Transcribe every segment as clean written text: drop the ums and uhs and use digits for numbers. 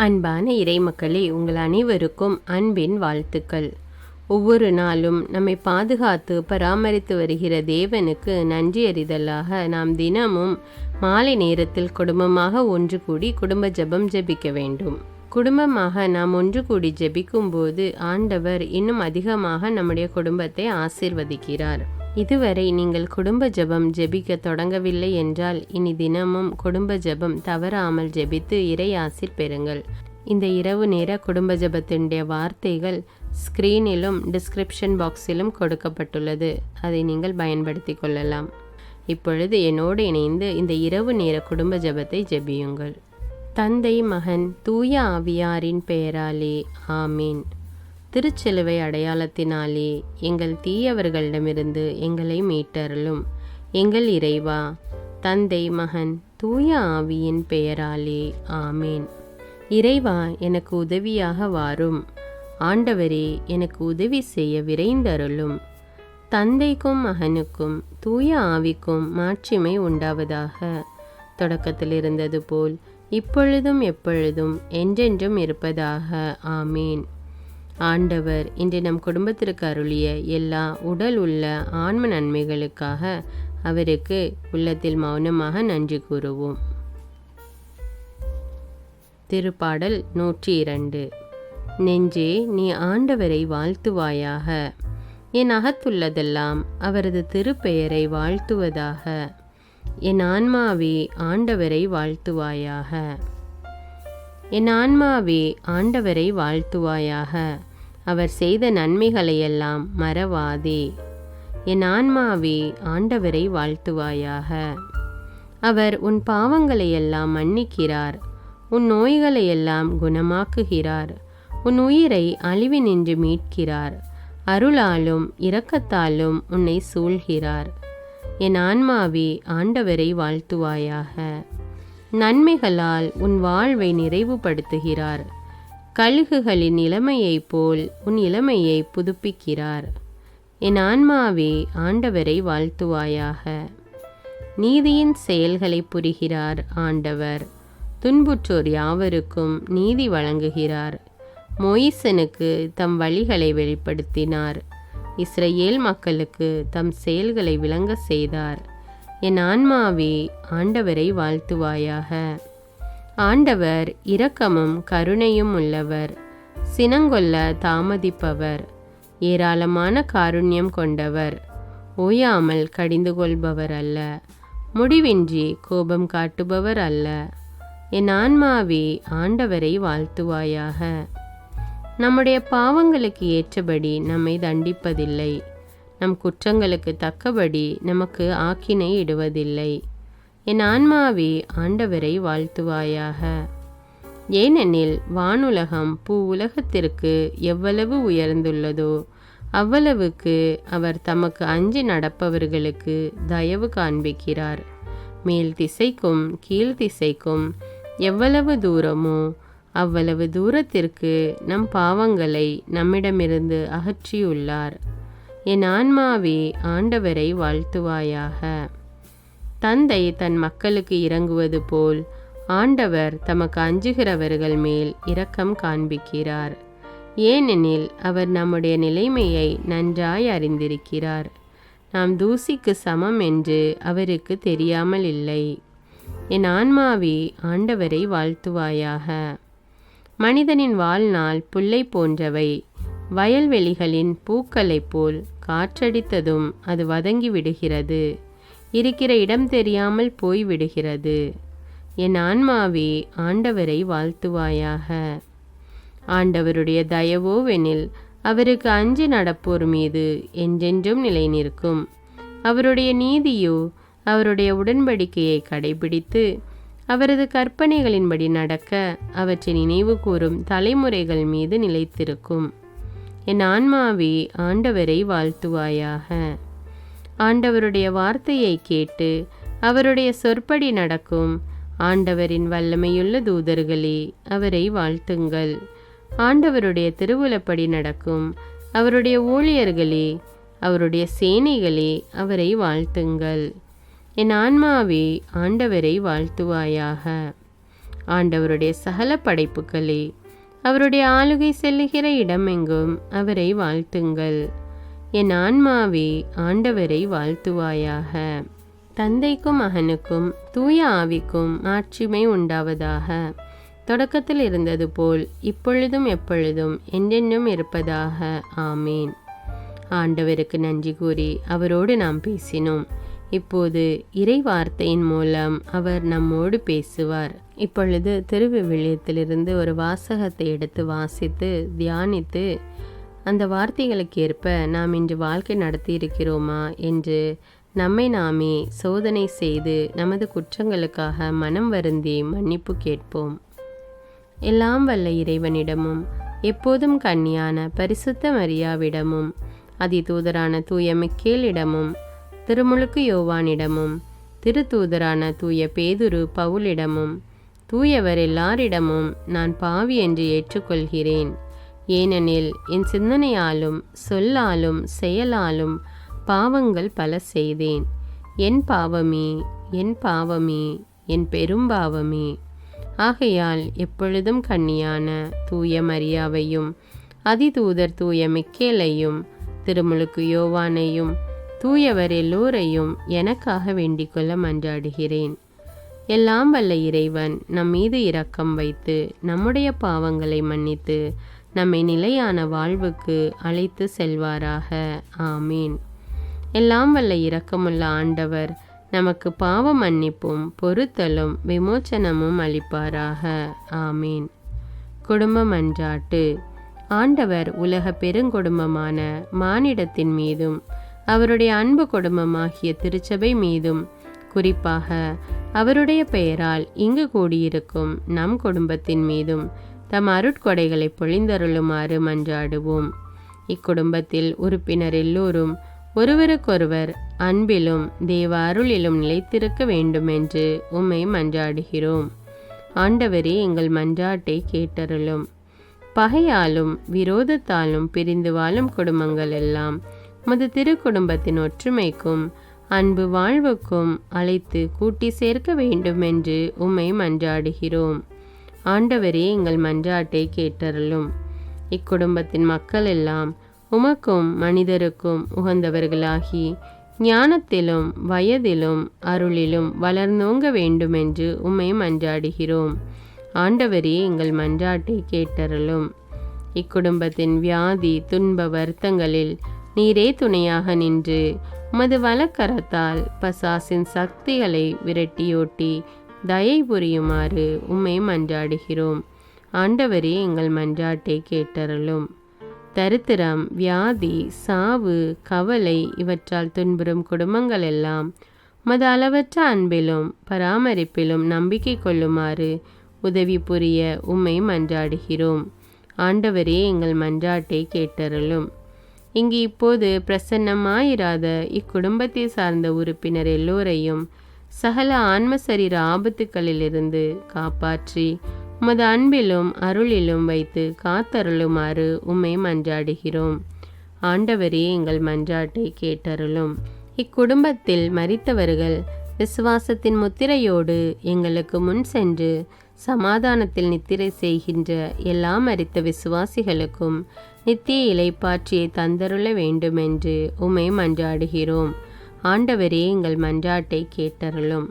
அன்பான இறைமக்களே, உங்கள் அனைவருக்கும் அன்பின் வாழ்த்துக்கள். ஒவ்வொரு நாளும் நம்மை பாதுகாத்து பராமரித்து வருகிற தேவனுக்கு நன்றி அறிதலாக நாம் தினமும் மாலை நேரத்தில் குடும்பமாக ஒன்று கூடி குடும்ப ஜெபம் ஜெபிக்க வேண்டும். குடும்பமாக நாம் ஒன்று கூடி ஜெபிக்கும்போது ஆண்டவர் இன்னும் அதிகமாக நம்முடைய குடும்பத்தை ஆசீர்வதிக்கிறார். இதுவரை நீங்கள் குடும்ப ஜெபம் ஜெபிக்க தொடங்கவில்லை என்றால் இனி தினமும் குடும்ப ஜெபம் தவறாமல் ஜெபித்து இறை ஆசீர் பெறுங்கள். இந்த இரவு நேர குடும்ப ஜெபத்தினுடைய வார்த்தைகள் ஸ்க்ரீனிலும் டிஸ்கிரிப்ஷன் பாக்ஸிலும் கொடுக்கப்பட்டுள்ளது. அதை நீங்கள் பயன்படுத்தி கொள்ளலாம். இப்பொழுது என்னோடு இணைந்து இந்த இரவு நேர குடும்ப ஜெபத்தை ஜெபியுங்கள். தந்தை, மகன், தூய ஆவியாரின் பெயராலே ஆமீன். திருச்சிலுவை அடையாளத்தினாலே எங்கள் தீயவர்களிடமிருந்து எங்களை மீட்டருளும். எங்கள் இறைவா, தந்தை, மகன், தூய ஆவியின் பெயராலே ஆமேன். இறைவா, எனக்கு உதவியாக வாரும். ஆண்டவரே, எனக்கு உதவி செய்ய விரைந்தருளும். தந்தைக்கும் மகனுக்கும் தூய ஆவிக்கும் மாட்சிமை உண்டாவதாக. தொடக்கத்தில் இருந்தது போல் இப்பொழுதும் எப்பொழுதும் என்றென்றும் இருப்பதாக. ஆமேன். ஆண்டவர் இன்று நம் குடும்பத்திற்கு அருளிய எல்லா உடல் உள்ள ஆன்ம நன்மைகளுக்காக அவருக்கு உள்ளத்தில் மௌனமாக நன்றி கூறுவோம். திருப்பாடல் 102. நெஞ்சே, நீ ஆண்டவரை வாழ்த்துவாயாக. என் அகத்துள்ளதெல்லாம் அவரது திருப்பெயரை வாழ்த்துவதாக. என் ஆன்மாவே, ஆண்டவரை வாழ்த்துவாயாக. என் ஆன்மாவே, ஆண்டவரை வாழ்த்துவாயாக. அவர் செய்த நன்மைகளையெல்லாம் மறவாதே. என் ஆன்மாவே, ஆண்டவரை வாழ்த்துவாயாக. அவர் உன் பாவங்களையெல்லாம் மன்னிக்கிறார். உன் நோய்களையெல்லாம் குணமாக்குகிறார். உன் உயிரை அழிவினின்று மீட்கிறார். அருளாலும் இரக்கத்தாலும் உன்னை சூழ்கிறார். என் ஆன்மாவே, ஆண்டவரை வாழ்த்துவாயாக. நன்மைகளால் உன் வாழ்வை நிறைவுபடுத்துகிறார். கழுகுகளின் இளமையைப் போல் உன் இளமையை புதுப்பிக்கிறார். என் ஆன்மாவே, ஆண்டவரை வாழ்த்துவாயாக. நீதியின் செயல்களை புரிகிறார் ஆண்டவர். துன்புற்றோர் யாவருக்கும் நீதி வழங்குகிறார். மோயிசனுக்கு தம் வழிகளை வெளிப்படுத்தினார். இஸ்ரவேல் மக்களுக்கு தம் செயல்களை விளங்க செய்தார். என் ஆன்மாவே, ஆண்டவரை வாழ்த்துவாயாக. ஆண்டவர் இரக்கமும் கருணையும் உள்ளவர், சினங்கொல்ல தாமதிப்பவர், ஏராளமான காருண்யம் கொண்டவர், ஓயாமல் கடிந்து கொள்பவர் அல்ல, முடிவின்றி கோபம் காட்டுபவர் அல்ல. என் ஆன்மாவே, ஆண்டவரை வாழ்த்துவாயாக. நம்முடைய பாவங்களுக்கு ஏற்றபடி நம்மை தண்டிப்பதில்லை. நம் குற்றங்களுக்கு தக்கபடி நமக்கு ஆக்கினை இடுவதில்லை. என் ஆன்மாவே, ஆண்டவரை வாழ்த்துவாயாக. ஏனெனில் வானுலகம் பூ உலகத்திற்கு எவ்வளவு உயர்ந்துள்ளதோ அவ்வளவுக்கு அவர் தமக்கு அஞ்சி நடப்பவர்களுக்கு தயவு காண்பிக்கிறார். மேல் திசைக்கும் கீழ் திசைக்கும் எவ்வளவு தூரமோ அவ்வளவு தூரத்திற்கு நம் பாவங்களை நம்மிடமிருந்து அகற்றியுள்ளார். என் ஆன்மாவே, ஆண்டவரை வாழ்த்துவாயாக. தந்தை தன் மக்களுக்கு இரங்குவது போல் ஆண்டவர் தமக்கு அஞ்சுகிறவர்கள் மேல் இரக்கம் காண்பிக்கிறார். ஏனெனில் அவர் நம்முடைய நிலைமையை நன்றாய் அறிந்திருக்கிறார். நாம் தூசிக்கு சமம் என்று அவருக்கு தெரியாமல் இல்லை. என் ஆன்மாவே, ஆண்டவரை வாழ்த்துவாயாக. மனிதனின் வாழ்நாள் புல்லை போன்றவை. வயல்வெளிகளின் பூக்களைப் போல் காற்றடித்ததும் அது வதங்கி விடுகிறது, இருக்கிற இடம் தெரியாமல் போய்விடுகிறது. என் ஆன்மாவே, ஆண்டவரை வாழ்த்துவாயாக. ஆண்டவருடைய தயவோவெனில் அவருக்கு அஞ்சி நடப்போர் மீது என்றென்றும் நிலை நிற்கும். அவருடைய நீதியோ அவருடைய உடன்படிக்கையை கடைபிடித்து அவரது கற்பனைகளின்படி நடக்க அவற்றை நினைவு கூறும் தலைமுறைகள் மீது நிலைத்திருக்கும். என் ஆன்மாவே, ஆண்டவரை வாழ்த்துவாயாக. ஆண்டவருடைய வார்த்தையை கேட்டு அவருடைய சொற்படி நடக்கும் ஆண்டவரின் வல்லமையுள்ள தூதர்களே, அவரை வாழ்த்துங்கள். ஆண்டவருடைய திருவுளப்படி நடக்கும் அவருடைய ஊழியர்களே, அவருடைய சேனைகளே, அவரை வாழ்த்துங்கள். என் ஆன்மாவே, ஆண்டவரை வாழ்த்துவாயாக. ஆண்டவருடைய சகல படைப்புகளே, அவருடைய ஆளுகை செல்லுகிற இடமெங்கும் அவரை வாழ்த்துங்கள். என் ஆன்மாவே ஆண்டவரை வாழ்த்துவாயாக. தந்தைக்கும் மகனுக்கும் தூய ஆவிக்கும் மாட்சிமை உண்டாவதாக. தொடக்கத்தில் இருந்தது போல் இப்பொழுதும் எப்பொழுதும் என்றென்றும் இருப்பதாக. ஆமீன். ஆண்டவருக்கு நன்றி கூறி அவரோடு நாம் பேசினோம். இப்போது இறை வார்த்தையின் மூலம் அவர் நம்மோடு பேசுவார். இப்பொழுது திருவிவிலியத்திலிருந்து ஒரு வாசகத்தை எடுத்து வாசித்து தியானித்து அந்த வார்த்தைகளுக்கு ஏற்ப நாம் இன்று வாழ்க்கை நடத்தியிருக்கிறோமா என்று நம்மை நாமே சோதனை செய்து நமது குற்றங்களுக்காக மனம் வருந்தி மன்னிப்பு கேட்போம். எல்லாம் வல்ல இறைவனிடமும் எப்போதும் கன்னியான பரிசுத்த மரியாவிடமும் அதிதூதரான தூய மிக்கேலிடமும் திருமுழுக்கு யோவானிடமும் திருத்தூதரான தூய பேதுரு பவுலிடமும் தூயவர் எல்லாரிடமும் நான் பாவி என்று ஏற்றுக்கொள்கிறேன். ஏனெனில் என் சிந்தனையாலும் சொல்லாலும் செயலாலும் பாவங்கள் பல செய்தேன். என் பாவமே, என் பாவமே, என் பெரும்பாவமே. ஆகையால் எப்பொழுதும் கன்னியான தூய மரியாவையும் அதிதூதர் தூய மிக்கேலையும் திருமுழுக்கு யோவானையும் தூயவர் எல்லோரையும் எனக்காக வேண்டிக்கொள்ள மன்றாடுகிறேன். எல்லாம் வல்ல இறைவன் நம் மீது இரக்கம் வைத்து நம்முடைய பாவங்களை மன்னித்து நம்மை நிலையான வாழ்வுக்கு அழைத்து செல்வாராக. ஆமீன். எல்லாம் வல்ல இரக்கமுள்ள ஆண்டவர் நமக்கு பாவ மன்னிப்பும் பொறுத்தலும் விமோச்சனமும் அளிப்பாராக. ஆமீன். குடும்ப மன்றாட்டு. ஆண்டவர் உலக பெருங்குடும்பமான மானிடத்தின் மீதும் அவருடைய அன்பு குடும்பமாகிய திருச்சபை மீதும் குறிப்பாக அவருடைய பெயரால் இங்கு கூடியிருக்கும் நம் குடும்பத்தின் மீதும் தம் அருட்கொடைகளை பொழிந்தருளுமாறு மன்றாடுவோம். இக்குடும்பத்தில் உறுப்பினர் எல்லோரும் ஒருவருக்கொருவர் அன்பிலும் தேவ அருளிலும் நிலைத்திருக்க வேண்டுமென்று உம்மை மன்றாடுகிறோம். ஆண்டவரே, எங்கள் மன்றாட்டை கேட்டருளும். பகையாலும் விரோதத்தாலும் பிரிந்து வாழும் குடும்பங்கள் எல்லாம் உமது திருக்குடும்பத்தின் ஒற்றுமைக்கும் அன்பு வாழ்வுக்கும் அழைத்து கூட்டி சேர்க்க வேண்டுமென்று உம்மை மன்றாடுகிறோம். ஆண்டவரே, எங்கள் மன்றாட்டை கேட்டருளும். இக்குடும்பத்தின் மக்கள் எல்லாம் உமக்கும் மனிதருக்கும் உகந்தவர்களாகி ஞானத்திலும் வயதிலும் அருளிலும் வளர்ந்தோங்க வேண்டுமென்று உம்மை மன்றாடுகிறோம். ஆண்டவரே, எங்கள் மன்றாட்டை கேட்டருளும். இக்குடும்பத்தின் வியாதி துன்ப வருத்தங்களில் நீரே துணையாக நின்று உமது வலக்கரத்தால் பசாசின் சக்திகளை விரட்டியோட்டி தயை புரியுமாறு உம்மை மன்றாடுகிறோம். ஆண்டவரே, எங்கள் மன்றாட்டை கேட்டருளும். தரித்திரம், வியாதி, சாவு, கவலை இவற்றால் துன்புறும் குடும்பங்கள் எல்லாம் உமது அளவற்ற அன்பிலும் பராமரிப்பிலும் நம்பிக்கை கொள்ளுமாறு உதவி புரிய உம்மை மன்றாடுகிறோம். ஆண்டவரே, எங்கள் மன்றாட்டை கேட்டருளும். இங்கு இப்போது பிரசன்னமாயிராத இக்குடும்பத்தை சார்ந்த உறுப்பினர் எல்லோரையும் சகல ஆன்ம சரீர ஆபத்துக்களிலிருந்து காப்பாற்றி உமது அன்பிலும் அருளிலும் வைத்து காத்தருளுமாறு உம்மை மன்றாடுகிறோம். ஆண்டவரே, எங்கள் மன்றாட்டை கேட்டருளும். இக்குடும்பத்தில் மரித்தவர்கள் விசுவாசத்தின் முத்திரையோடு எங்களுக்கு முன் சென்று சமாதானத்தில் நித்திரை செய்கின்ற எல்லா மரித்த விசுவாசிகளுக்கும் நித்திய இலைப்பாற்றியை தந்தருள வேண்டுமென்று உம்மை மன்றாடுகிறோம். ஆண்டவரே, எங்கள் மன்றாட்டை கேட்டருளும்.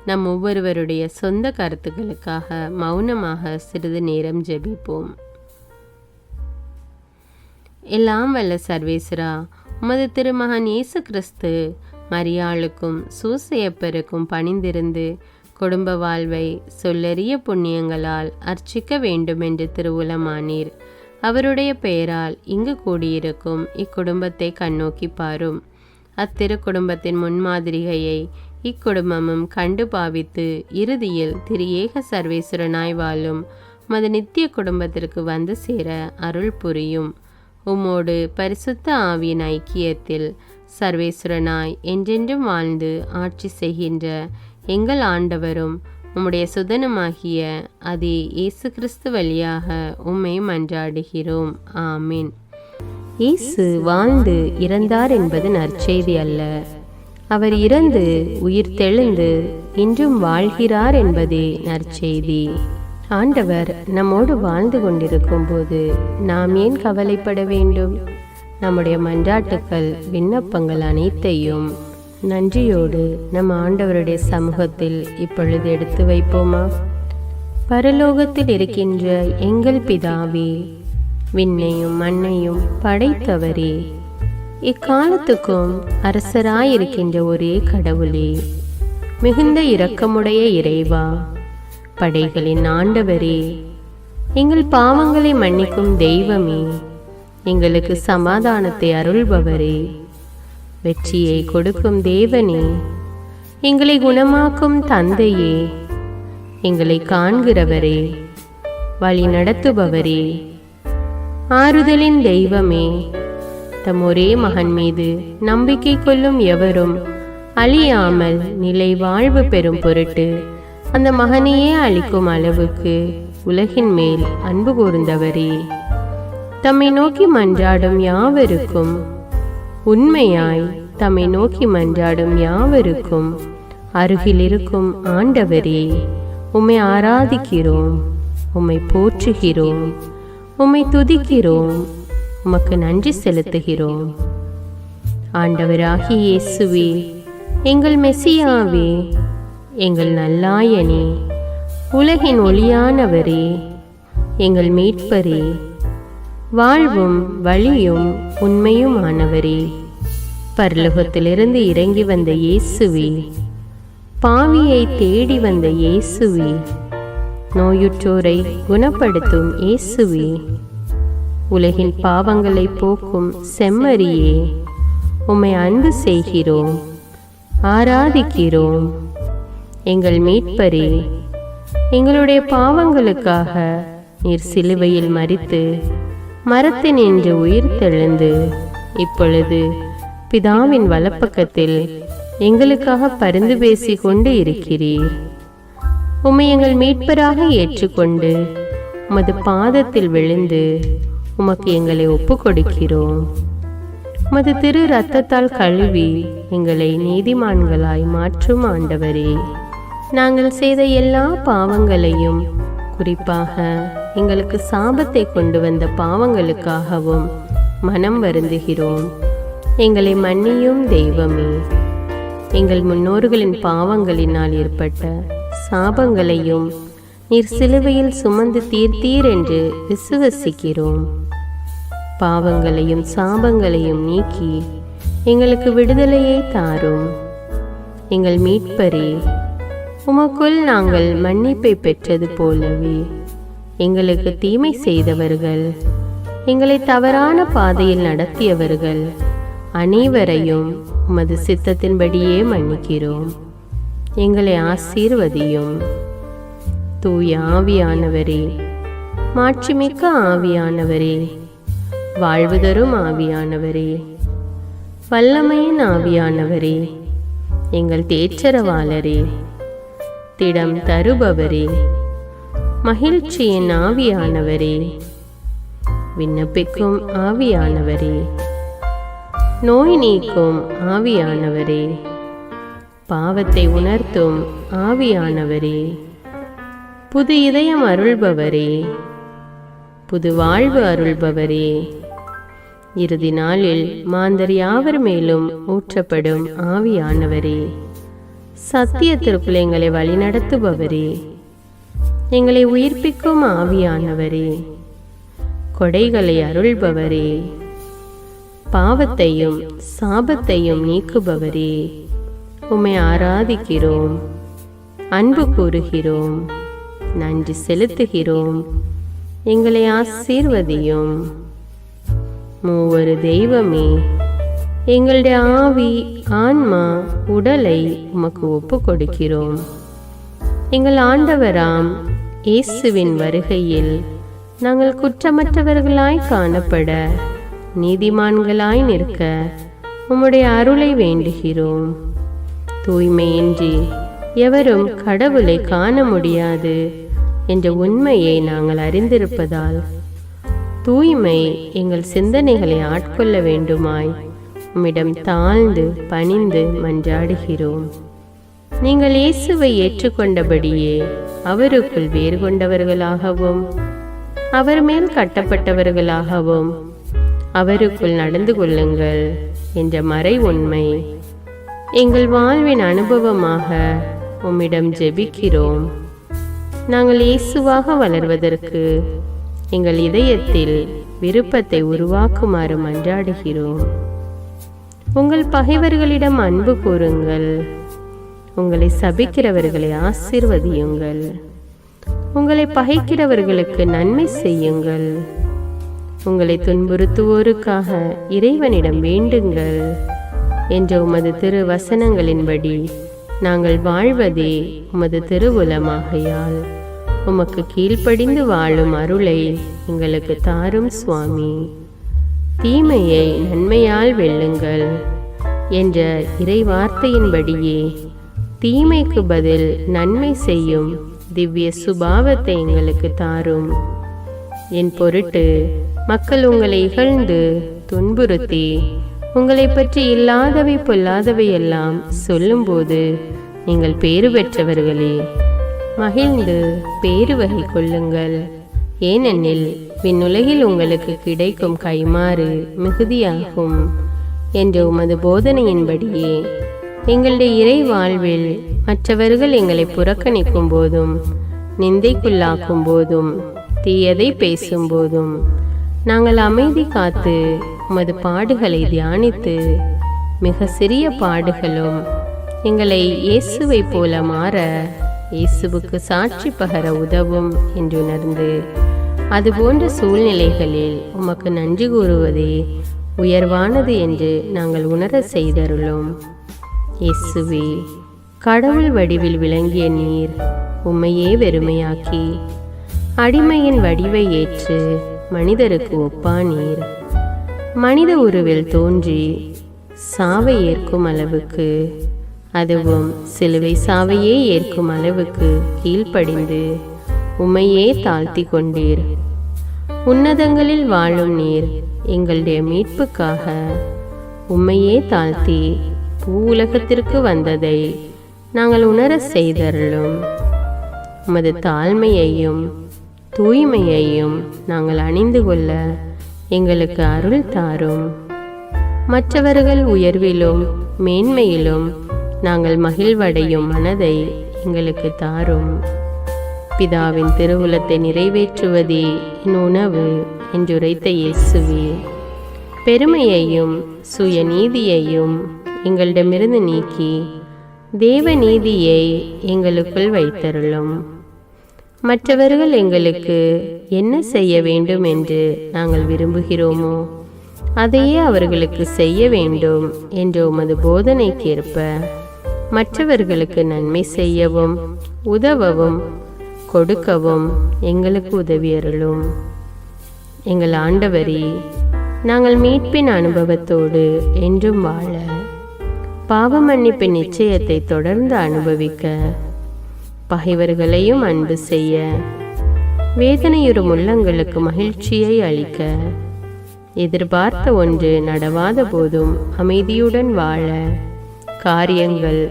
நம் ஒவ்வொருவருடைய சொந்த கருத்துக்களுக்காக மௌனமாக சிறிது நேரம் ஜெபிப்போம். எல்லாம் வல்ல சர்வேஸ்வரா, உமது திருமகன் இயேசு கிறிஸ்து மரியாளுக்கும் சூசையப்பருக்கும் பணிந்திருந்து குடும்ப வாழ்வை சொல்லறிய புண்ணியங்களால் அர்ச்சிக்க வேண்டுமென்று திருவுளமானீர். அவருடைய பெயரால் இங்கு கூடியிருக்கும் இக்குடும்பத்தை கண்ணோக்கி பாரும். அத்திரு குடும்பத்தின் முன்மாதிரிகையை இக்குடும்பமும் கண்டு பாவித்து இறுதியில் திரு ஏக சர்வேஸ்வரனாய் வாழும் மது நித்திய குடும்பத்திற்கு வந்து சேர அருள் புரியும். உம்மோடு பரிசுத்த ஆவியின் ஐக்கியத்தில் சர்வேஸ்வரனாய் என்றென்றும் வாழ்ந்து ஆட்சி செய்கின்ற எங்கள் ஆண்டவரும் உம்முடைய சுதனமாகிய அதே இயேசு கிறிஸ்து வழியாக உம்மை மன்றாடுகிறோம். ஆமீன். இயேசு வாழ்ந்து இறந்தார் என்பது நற்செய்தி அல்ல. அவர் இறந்து உயிர் தெழுந்து இன்றும் வாழ்கிறார் என்பதே நற்செய்தி. ஆண்டவர் நம்மோடு வாழ்ந்து கொண்டிருக்கும் போது நாம் ஏன் கவலைப்பட வேண்டும்? நம்முடைய மன்றாட்டுக்கள், விண்ணப்பங்கள் அனைத்தையும் நன்றியோடு நம் ஆண்டவருடைய சமூகத்தில் இப்பொழுது எடுத்து வைப்போமா? பரலோகத்தில் இருக்கின்ற எங்கள் பிதாவே, விண்ணையும் மண்ணையும் படைத்தவரே, இக்காலத்துக்கும் அரசராயிருக்கின்ற ஒரே கடவுளே, மிகுந்த இரக்கமுடைய இறைவா, படைகளின் ஆண்டவரே, எங்கள் பாவங்களை மன்னிக்கும் தெய்வமே, எங்களுக்கு சமாதானத்தை அருள்பவரே, வெற்றியை கொடுக்கும் தேவனே, எங்களை குணமாக்கும் தந்தையே, எங்களை காண்கிறவரே, வழி நடத்துபவரே, ஆறுதலின் தெய்வமே, தம் ஒரே மகன் மீது நம்பிக்கை கொள்ளும் எவரும் அழியாமல் நிலை வாழ்வு பெறும் பொருட்டு அந்த மகனையே அளிக்கும் அளவுக்கு உலகின் மேல் அன்பு கூர்ந்தவரே, தம்மை நோக்கி மன்றாடும் யாவருக்கும், உண்மையாய் தம்மை நோக்கி மன்றாடும் யாவருக்கும் அருகில் இருக்கும் ஆண்டவரே, உம்மை ஆராதிக்கிறோம், உம்மை போற்றுகிறோம், உம்மை துதிக்கிறோம், உமக்கு நன்றி செலுத்துகிறோம். ஆண்டவராகிய இயேசுவே, எங்கள் மெசியாவே, எங்கள் நல்லாயனே, உலகின் ஒளியானவரே, எங்கள் மீட்பரே, வாழ்வும் வழியும் உண்மையுமானவரே, பரலோகத்திலிருந்து இறங்கி வந்த இயேசுவே, பாவியை தேடி வந்த இயேசுவே, நோயுற்றோரை குணப்படுத்தும் இயேசுவே, உலகின் பாவங்களை போக்கும் செம்மறியே, உம்மை அன்பு செய்கிறோம், ஆராதிக்கிறோம். எங்கள் மீட்பரே, எங்களுடைய பாவங்களுக்காக நீர் சிலுவையில் மரித்து மரத்தினின்று உயிர் தெழுந்து இப்பொழுது பிதாவின் வலப்பக்கத்தில் எங்களுக்காக பரிந்து பேசி கொண்டு இருக்கிறீர். உம்மை எங்கள் மீட்பராக ஏற்றுக்கொண்டு உமது பாதத்தில் விழுந்து உமக்கு எங்களை ஒப்பு கொடுக்கிறோம். உமது திரு இரத்தத்தால் கழுவி எங்களை நீதிமான்களாய் மாற்றும் ஆண்டவரே, நாங்கள் செய்த எல்லா பாவங்களையும், குறிப்பாக எங்களுக்கு சாபத்தை கொண்டு வந்த பாவங்களுக்காகவும் மனம் வருந்துகிறோம். எங்களை மன்னியும் தெய்வமே, எங்கள் முன்னோர்களின் பாவங்களினால் ஏற்பட்ட சாபங்களையும் நீர் சிலுவையில் சுமந்து தீர்த்தீர் என்று விசுவசிக்கிறோம். பாவங்களையும் சாபங்களையும் நீக்கி எங்களுக்கு விடுதலையை தாரும். எங்கள் மீட்பரே, உமக்குள் நாங்கள் மன்னிப்பை பெற்றது போலவே எங்களுக்கு தீமை செய்தவர்கள், எங்களை தவறான பாதையில் நடத்தியவர்கள் அனைவரையும் உமது சித்தத்தின்படியே மன்னிக்கிறோம். எங்களை ஆசீர்வதியும். தூய ஆவியானவரே, மாட்சிமிக்க ஆவியானவரே, வாழ்வு தரும் ஆவியானவரே, வல்லமையின் ஆவியானவரே, எங்கள் தேற்றரவாளரே, திடம் தருபவரே, மகிழ்ச்சியின் ஆவியானவரே, விண்ணப்பிக்கும் ஆவியானவரே, நோய் நீக்கும் ஆவியானவரே, பாவத்தை உணர்த்தும் ஆவியானவரே, புது இதயம் அருள்பவரே, புது வாழ்வு அருள்பவரே, இறுதி நாளில் மாந்தர் யாவர் மேலும் ஊற்றப்படும் ஆவியானவரே, சத்தியத்திற்குள் எங்களை வழிநடத்துபவரே, எங்களை உயிர்ப்பிக்கும் ஆவியானவரே, கொடைகளை அருள்பவரே, பாவத்தையும் சாபத்தையும் நீக்குபவரே, உம்மை ஆராதிக்கிறோம், அன்பு கூறுகிறோம், நன்றி செலுத்துகிறோம். எங்களை ஆசீர்வதியும். மூவரு தெய்வமே, எங்களுடைய ஆவி, ஆன்மா, உடலை உமக்கு ஒப்பு கொடுக்கிறோம். எங்கள் ஆண்டவராம் இயேசுவின் வருகையில் நாங்கள் குற்றமற்றவர்களாய் காணப்பட, நீதிமான்களாய் நிற்க உம்முடைய அருளை வேண்டுகிறோம். தூய்மையின்றி எவரும் கடவுளை காண முடியாது என்ற உண்மையை நாங்கள் அறிந்திருப்பதால் தூய்மை எங்கள் சிந்தனைகளை ஆட்கொள்ள வேண்டுமாய் உம்மிடம் தாழ்ந்து பணிந்து மன்றாடுகிறோம். நீங்கள் இயேசுவை ஏற்றுக்கொண்டபடியே அவருக்குள் வேறு கொண்டவர்களாகவும் அவர் மேல் கட்டப்பட்டவர்களாகவும் அவருக்குள் நடந்து கொள்ளுங்கள் என்ற மறை உண்மை எங்கள் வாழ்வின் அனுபவமாக உம்மிடம் ஜெபிக்கிறோம். நாங்கள் இயேசுவாக வளர்வதற்கு எங்கள் இதயத்தில் விருப்பத்தை உருவாக்குமாறு மன்றாடுகிறோம். உங்கள் பகைவர்களிடம் அன்பு கூறுங்கள். உங்களை சபிக்கிறவர்களை ஆசீர்வதியுங்கள். உங்களை பகைக்கிறவர்களுக்கு நன்மை செய்யுங்கள். உங்களை துன்புறுத்துவோருக்காக இறைவனிடம் வேண்டுங்கள் என்ற உமது திரு வசனங்களின்படி நாங்கள் வாழ்வதே உமது திருவுலமாகையால் உமக்கு கீழ்ப்படிந்து வாழும் அருளை எங்களுக்கு தாரும் சுவாமி. தீமையை நன்மையால் வெல்லுங்கள் என்ற இறை வார்த்தையின்படியே தீமைக்கு பதில் நன்மை செய்யும் திவ்ய சுபாவத்தை எங்களுக்கு தாரும். என் பொருட்டு மக்கள் உங்களை இகழ்ந்து துன்புறுத்தி உங்களை பற்றி இல்லாதவை பொல்லாதவை எல்லாம் சொல்லும்போது நீங்கள் பேறு பெற்றவர்களே, மகிழ்ந்து பேறு வகை கொள்ளுங்கள். ஏனெனில் விண்ணுலகில் உங்களுக்கு கிடைக்கும் கைமாறு மிகுதியாகும் என்ற உமது போதனையின்படியே எங்களுடைய இறை வாழ்வில் மற்றவர்கள் எங்களை புறக்கணிக்கும் போதும் நிந்தைக்குள்ளாக்கும் போதும் தீயதை பேசும் போதும் நாங்கள் அமைதி காத்து உமது பாடுகளை தியானித்து மிக சிறிய பாடுகளும் எங்களை இயேசுவை போல மாற இயேசுவுக்கு சாட்சி பகர உதவும் என்றுணர்ந்து அதுபோன்ற சூழ்நிலைகளில் உமக்கு நன்றி கூறுவதே உயர்வானது என்று நாங்கள் உணர செய்தருளும். இயேசுவே, கடவுள் வடிவில் விளங்கிய நீர் உம்மையே வெறுமையாக்கி அடிமையின் வடிவை ஏற்று மனிதருக்கு ஒப்பானீர். மனித உருவில் தோன்றி சாவை ஏற்கும் அளவுக்கு, அதுவும் சிலுவை சாவையே ஏற்கும் அளவுக்கு கீழ்ப்படிந்து உம்மையே தாழ்த்தி கொண்டீர். உன்னதங்களில் வாழும் நீர் எங்களுடைய மீட்புக்காக உம்மையே தாழ்த்தி பூவுலகத்திற்கு வந்ததை நாங்கள் உணர செய்தருளும். உமது தாழ்மையையும் தூய்மையையும் நாங்கள் அணிந்து கொள்ள எங்களுக்கு அருள் தாரும். மற்றவர்கள் உயர்விலும் மேன்மையிலும் நாங்கள் மகிழ்வடையும் மனதை எங்களுக்கு தாரும். பிதாவின் திருவுலத்தை நிறைவேற்றுவதே என் உணவு என்றுரைத்த இயேசுவே, பெருமையையும் சுயநீதியையும் எங்களிடமிருந்து நீக்கி தேவ நீதியை எங்களுக்குள் வைத்தருளும். மற்றவர்கள் எங்களுக்கு என்ன செய்ய வேண்டும் என்று நாங்கள் விரும்புகிறோமோ அதையே அவர்களுக்கு செய்ய வேண்டும் என்ற உமது போதனைக்கேற்ப மற்றவர்களுக்கு நன்மை செய்யவும் உதவவும் கொடுக்கவும் எங்களுக்கு உதவியருளும். எங்கள் ஆண்டவரே, நாங்கள் மீட்பின் அனுபவத்தோடு என்றும் வாழ, பாவ மன்னிப்பின் நிச்சயத்தை தொடர்ந்து அனுபவிக்க, பகைவர்களையும் அன்பு செய்ய, வேதனையுறும் உள்ளங்களுக்கு மகிழ்ச்சியை அளிக்க, எதிர்பார்த்த ஒன்று நடவாத போதும் அமைதியுடன் வாழ, காரியங்கள்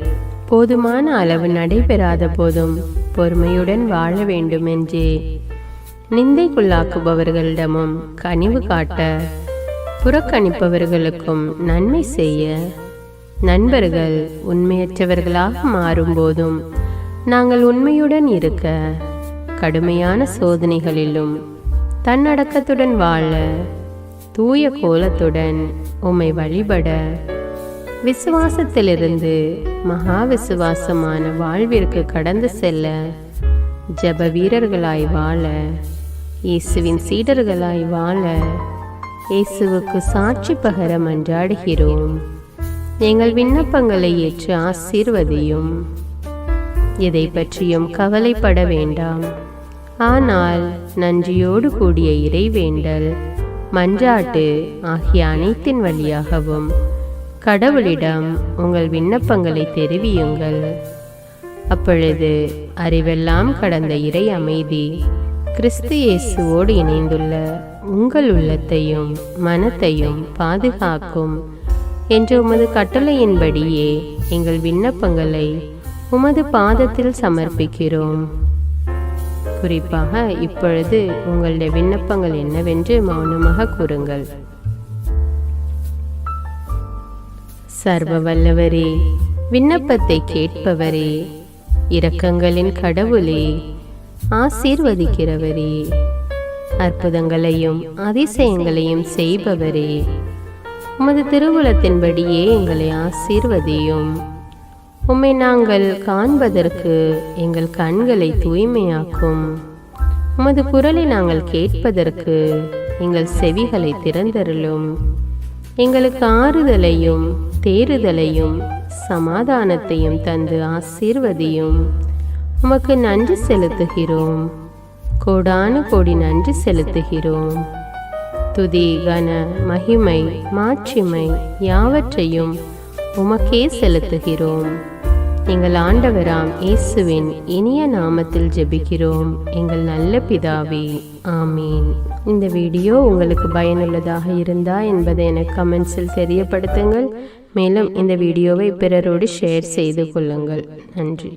போதுமான அளவு நடைபெறாத போதும் பொறுமையுடன் வாழ வேண்டும் என்றே நிந்தைக்குள்ளாக்குபவர்களிடமும் கனிவு காட்ட, புறக்கணிப்பவர்களுக்கும் நன்மை செய்ய, நண்பர்கள் உண்மையற்றவர்களாக மாறும்போதும் நாங்கள் உண்மையுடன் இருக்க, கடுமையான சோதனைகளிலும் தன்னடக்கத்துடன் வாழ, தூய கோலத்துடன் உம்மை வழிபட, விசுவாசத்திலிருந்து மகா விசுவாசமான வாழ்விற்கு கடந்து செல்ல, ஜப வீரர்களாய் வாழ, இயேசுவின் சீடர்களாய் வாழ, இயேசுவுக்கு சாட்சி பகர மன்றாடுகிறோம். எங்கள் விண்ணப்பங்களை ஏற்று ஆசீர்வதியும். எதை பற்றியும் கவலைப்பட வேண்டாம். ஆனால் நன்றியோடு கூடிய இறைவேண்டல், மன்றாட்டு ஆகிய அனைத்தின் வழியாகவும் கடவுளிடம் உங்கள் விண்ணப்பங்களை தெரிவியுங்கள். அப்பொழுது அறிவெல்லாம் கடந்த இறை அமைதி கிறிஸ்து இயேசுவோடு இணைந்துள்ள உங்கள் உள்ளத்தையும் மனத்தையும் பாதுகாக்கும் என்ற உமது கட்டளையின்படியே எங்கள் விண்ணப்பங்களை உமது பாதத்தில் சமர்ப்பிக்கிறோம். குறிப்பாக இப்பொழுது உங்களுடைய விண்ணப்பங்கள் என்னவென்று மௌனமாக கூறுங்கள். சர்வ வல்லவரே, விண்ணப்பத்தை கேட்பவரே, இரக்கங்களின் கடவுளே, ஆசீர்வதிக்கிறவரே, அற்புதங்களையும் அதிசயங்களையும் செய்பவரே, உமது திருவுளத்தின்படியே எங்களை ஆசீர்வதியும். உம்மை நாங்கள் காண்பதற்கு எங்கள் கண்களை தூய்மையாக்கும். உமது குரலை நாங்கள் கேட்பதற்கு எங்கள் செவிகளை திறந்தருளும். எங்களுக்கு ஆறுதலையும் தேறுதலையும் சமாதானத்தையும் தந்து ஆசீர்வதியும். உமக்கு நன்றி செலுத்துகிறோம். கோடானு கோடி நன்றி செலுத்துகிறோம். துதி, கன, மகிமை, மாட்சிமை யாவற்றையும் உமக்கே செலுத்துகிறோம். எங்கள் ஆண்டவராம் இயேசுவின் இனிய நாமத்தில் ஜெபிக்கிறோம் எங்கள் நல்ல பிதாவே, ஆமீன். இந்த வீடியோ உங்களுக்கு பயனுள்ளதாக இருந்தா என்பதை எனக்கு கமெண்ட்ஸில் தெரியப்படுத்துங்கள். மேலும் இந்த வீடியோவை பிறரோடு ஷேர் செய்து கொள்ளுங்கள். நன்றி.